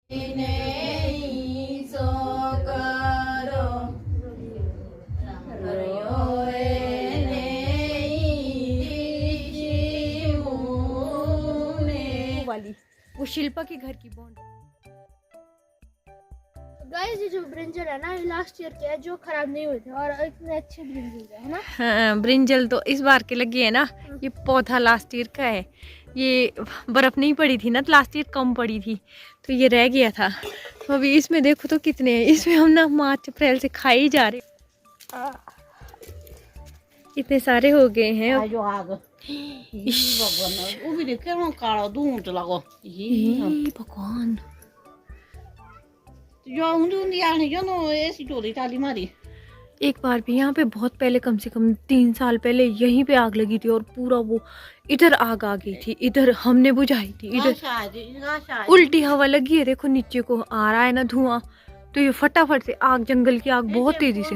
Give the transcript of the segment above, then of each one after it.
वाली वो शिल्पा के घर की बॉन्ड। गाइस ये जो ब्रिंजल है ना, ये लास्ट ईयर के है, जो खराब नहीं हुए थे और इतने अच्छे ब्रिंजल है ना। हाँ, ब्रिंजल तो इस बार के लगी है ना। ये पौधा लास्ट ईयर का है। ये बर्फ नहीं पड़ी थी ना, तो लास्ट ईयर कम पड़ी थी तो ये रह गया था। तो अभी इसमें देखो तो कितने हैं। इसमें हम ना मार्च अप्रैल से खाए ही जा रहे, इतने सारे हो गए हैं। जो आग वो भी देखे हम काला दूध लगो भगवान जो हुंदी आने जो नो ऐसी चोरी ताली मारी। एक बार भी यहाँ पे बहुत पहले, कम से कम 3 साल पहले यहीं पे आग लगी थी और पूरा वो इधर आग आ गई थी। इधर हमने बुझाई थी, इधर उल्टी हवा लगी है। देखो नीचे को आ रहा है ना धुआं, तो ये फटाफट से आग, जंगल की आग बहुत तेजी से।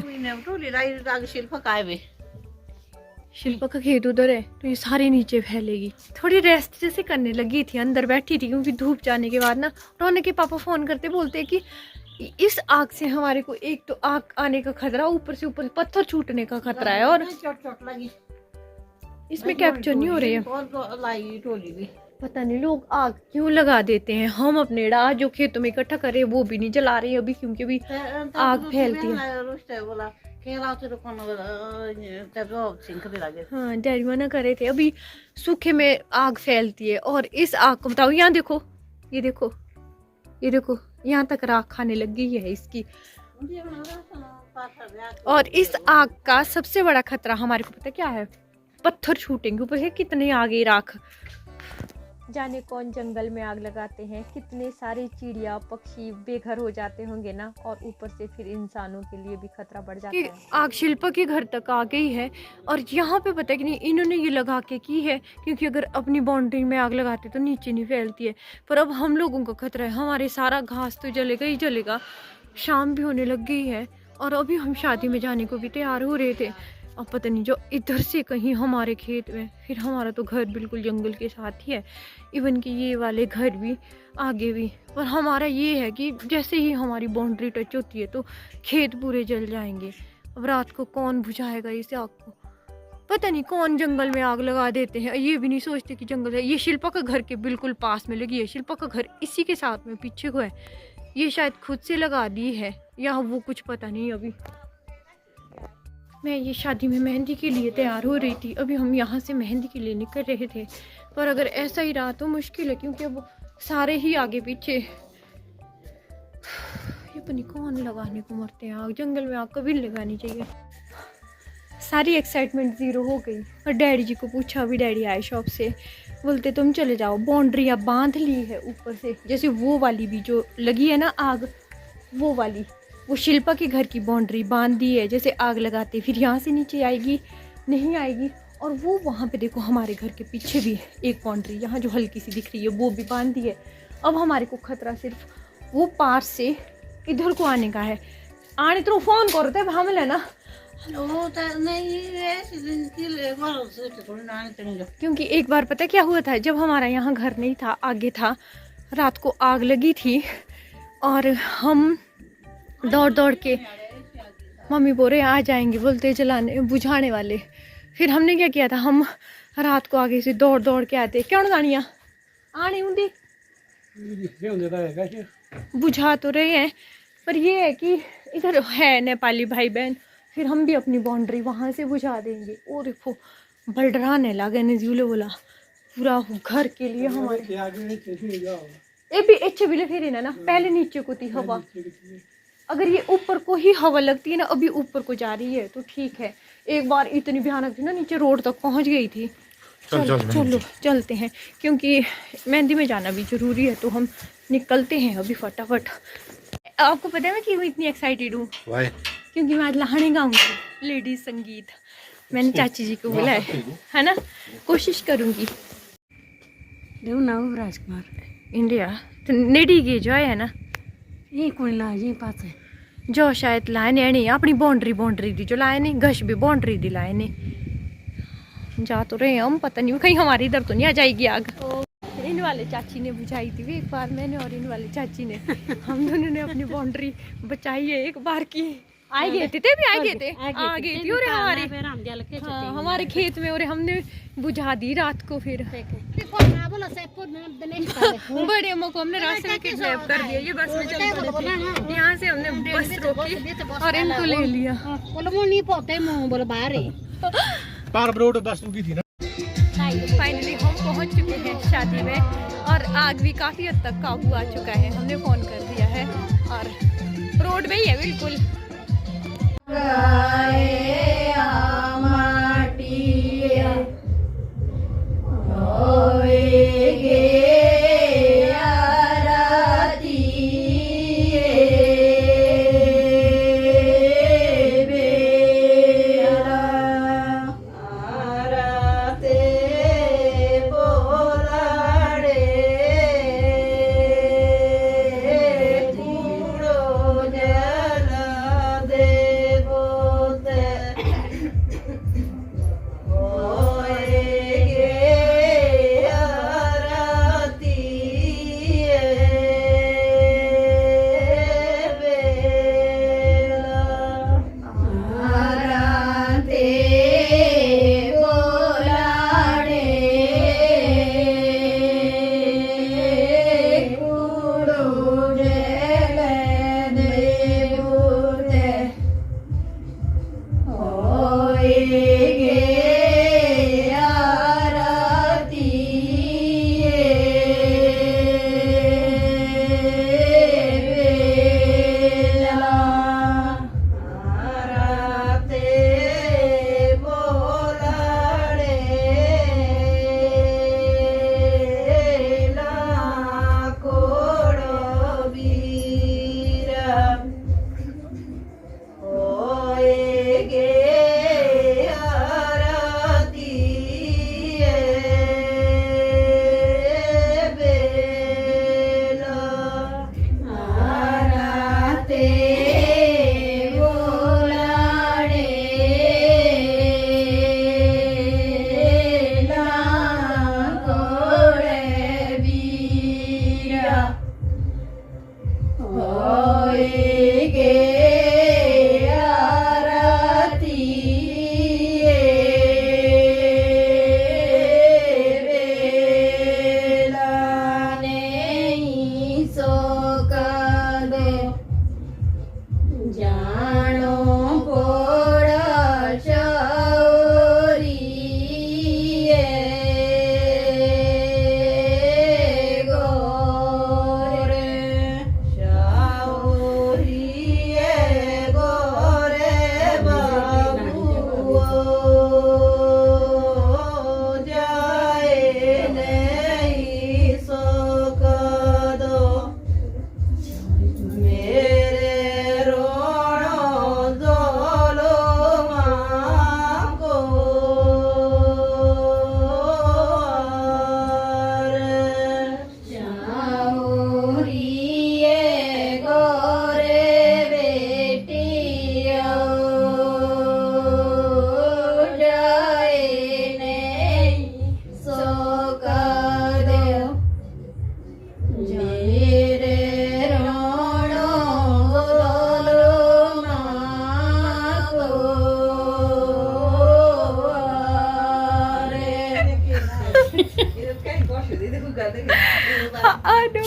शिल्पा का खेत उधर है तो ये सारे नीचे फैलेगी। थोड़ी रेस्ट जैसे करने लगी थी, अंदर बैठी थी क्योंकि धूप जाने के बाद ना रोने के पापा फोन करते बोलते कि इस आग से हमारे को एक तो आग आने का खतरा, ऊपर से ऊपर पत्थर छूटने का खतरा है और इसमें कैप्चर नहीं हो रही है। पता नहीं लोग आग क्यों लगा देते हैं। हम अपने डाल जो खेतों में इकट्ठा करे वो भी नहीं जला रहे अभी, क्योंकि अभी आग फैलती है। हाँ डैडी मना कर रहे थे, अभी सूखे में आग फैलती है। और इस आग को बताओ, यहाँ देखो, ये देखो, ये देखो, यहाँ तक राख खाने लग गई है इसकी। और इस आग का सबसे बड़ा खतरा हमारे को पता क्या है? पत्थर छूटेंगे ऊपर से। कितने आगे राख, जाने कौन जंगल में आग लगाते हैं, कितने सारे चिड़िया पक्षी बेघर हो जाते होंगे ना। और ऊपर से फिर इंसानों के लिए भी खतरा बढ़ जाता है। आग शिल्पा के घर तक आ गई है और यहाँ पे पता है कि नहीं इन्होंने ये लगा के की है, क्योंकि अगर अपनी बाउंड्री में आग लगाते तो नीचे नहीं फैलती है। पर अब हम लोगों का खतरा है, हमारे सारा घास तो जलेगा ही जलेगा। शाम भी होने लग गई है और अभी हम शादी में जाने को भी तैयार हो रहे थे। अब पता नहीं जो इधर से कहीं हमारे खेत में, फिर हमारा तो घर बिल्कुल जंगल के साथ ही है, इवन कि ये वाले घर भी आगे भी। पर हमारा ये है कि जैसे ही हमारी बाउंड्री टच होती है तो खेत पूरे जल जाएंगे। अब रात को कौन बुझाएगा इस आग को? पता नहीं कौन जंगल में आग लगा देते हैं, ये भी नहीं सोचते कि जंगल है। ये शिल्पा का घर के बिल्कुल पास में लगी है। शिल्पा का घर इसी के साथ में पीछे को है। ये शायद खुद से लगा दी है या वो कुछ पता नहीं। अभी मैं ये शादी में मेहंदी के लिए तैयार हो रही थी, अभी हम यहाँ से मेहंदी के लिए निकल रहे थे। पर अगर ऐसा ही रहा तो मुश्किल है, क्योंकि अब सारे ही आगे पीछे। ये पता नहीं कौन लगाने को मरते हैं आग, जंगल में आग कभी लगानी चाहिए। सारी एक्साइटमेंट ज़ीरो हो गई। और डैडी जी को पूछा, अभी डैडी आए शॉप से, बोलते तुम चले जाओ, बाउंड्री अब बांध ली है ऊपर से। जैसे वो वाली भी जो लगी है ना आग, वो वाली वो शिल्पा के घर की बाउंड्री बांध दी है। जैसे आग लगाते फिर यहाँ से नीचे आएगी, नहीं आएगी। और वो वहाँ पे देखो हमारे घर के पीछे भी एक बाउंड्री यहाँ जो हल्की सी दिख रही है वो भी बांध दी है। अब हमारे को खतरा सिर्फ वो पार से इधर को आने का है। आने तो फोन करो तब हम लेना, क्योंकि एक बार पता क्या हुआ था, जब हमारा यहाँ घर नहीं था, आगे था, रात को आग लगी थी और हम दौड़ दौड़ के, मम्मी बोल रहे आ जाएंगे बोलते जलाने बुझाने वाले। फिर हमने क्या किया था, हम रात को आगे से दौड़ दौड़ के आते, क्यों गानियाँ आनी होंगी, बुझा तो रहे हैं। पर ये है कि इधर है नेपाली भाई बहन, फिर हम भी अपनी बाउंड्री वहाँ से बुझा देंगे। और देखो बलडराने लगे ने जीवले बोला पूरा घर के लिए हमारे ये भी अच्छे भी फिर ना पहले नीचे को थी हवा। अगर ये ऊपर को ही हवा लगती है ना, अभी ऊपर को जा रही है तो ठीक है। एक बार इतनी भयानक थी ना, नीचे रोड तक पहुंच गई थी। चलो चलते हैं, क्योंकि मेहंदी में जाना भी जरूरी है। तो हम निकलते हैं अभी फटाफट। आपको पता है मैं क्यों इतनी एक्साइटेड हूँ? क्योंकि मैं आज लहाने गाऊंगी लेडीज संगीत। मैंने चाची जी को बोला है ना, कोशिश करूंगी। राजकुमार इंडिया तो नेडी की जो है ना, ये कोई ला ये पास है जो शायद लाए ने अपनी बाउंड्री दी जो लाए ने, घश भी बाउंड्री दी लाए ने। जा तो रहे हम, पता नहीं कहीं हमारे इधर तो नहीं आ जाएगी आग। इन वाले चाची ने बुझाई थी एक बार मैंने, और इन वाले चाची ने, हम दोनों ने अपनी बाउंड्री बचाई है एक बार की। आ गए थे भी, आ गए थी और हमारे खेत में, और हमने बुझा दी रात को। फिर बड़े अम्मा को हमने रास्ते में किडनैप कर दिया, ये बस में चल पड़े थे, यहाँ से हमने बस रोकी और इनको ले लिया। फाइनली हम पहुँच चुके हैं शादी में, और आग भी काफी हद तक काबू आ चुका है, हमने फोन कर दिया है और रोड पे ही है बिल्कुल।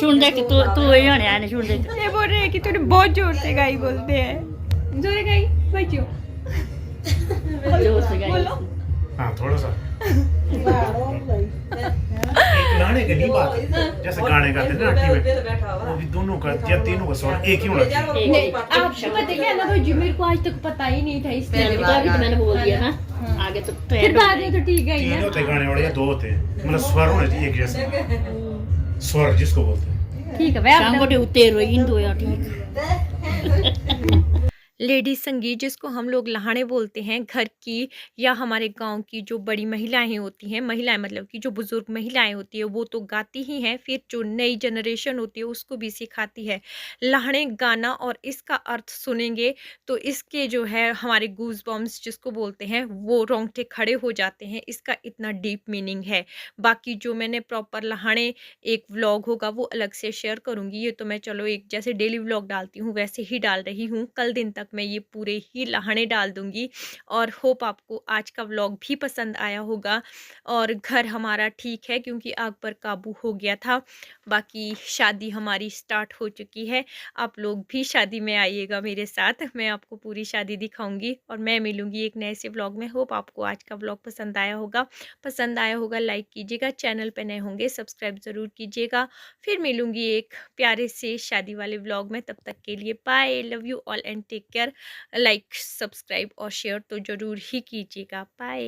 सुन दे कि तू ही होने आने सुन दे। ये बोल रहे हैं कि तूने बहुत जोर से गाई बोलते हैं। जोर गाई बच्चों जोर से गाई बोलो। हाँ थोड़ा सा गाने की नहीं बात, जैसे गाने गाते ना आरती में वो भी दोनों का या तीनों का स्वर एक ही होना चाहिए। नहीं आपको पता है ना भाई, मेरे को आज तक पता ही नहीं था इसलिए मैंने बोल दिया ना आगे तो फिर बाद में तो ठीक है तीन होते गाने वाले या दो होते हैं, मतलब स्वर होने चाहिए एक जैसे, स्वर जिसको बोलते हैं। ठीक है भाई शाम को उतेर इन दो यार ठीक। लेडी संगीत जिसको हम लोग लहाने बोलते हैं, घर की या हमारे गांव की जो बड़ी महिलाएं होती हैं, महिलाएं मतलब कि जो बुजुर्ग महिलाएं होती है वो तो गाती ही हैं, फिर जो नई जनरेशन होती है उसको भी सिखाती है लहाने गाना। और इसका अर्थ सुनेंगे तो इसके जो है हमारे गूज बम्स जिसको बोलते हैं वो रोंगटे खड़े हो जाते हैं, इसका इतना डीप मीनिंग है। बाकी जो मैंने प्रॉपर लहाने एक व्लॉग होगा वो अलग से शेयर करूंगी, ये तो मैं चलो एक जैसे डेली व्लॉग डालती हूँ वैसे ही डाल रही हूँ। कल दिन तक मैं ये पूरे ही लहाने डाल दूंगी और होप आपको आज का व्लॉग भी पसंद आया होगा। और घर हमारा ठीक है क्योंकि आग पर काबू हो गया था। बाकी शादी हमारी स्टार्ट हो चुकी है, आप लोग भी शादी में आइएगा मेरे साथ, मैं आपको पूरी शादी दिखाऊंगी और मैं मिलूंगी एक नए से व्लॉग में। होप आपको आज का व्लॉग पसंद आया होगा लाइक कीजिएगा, चैनल पे नए होंगे सब्सक्राइब ज़रूर कीजिएगा। फिर मिलूंगी एक प्यारे से शादी वाले व्लॉग में, तब तक के लिए bye, love you all and take care. Like subscribe और शेयर तो ज़रूर ही कीजिएगा। बाय।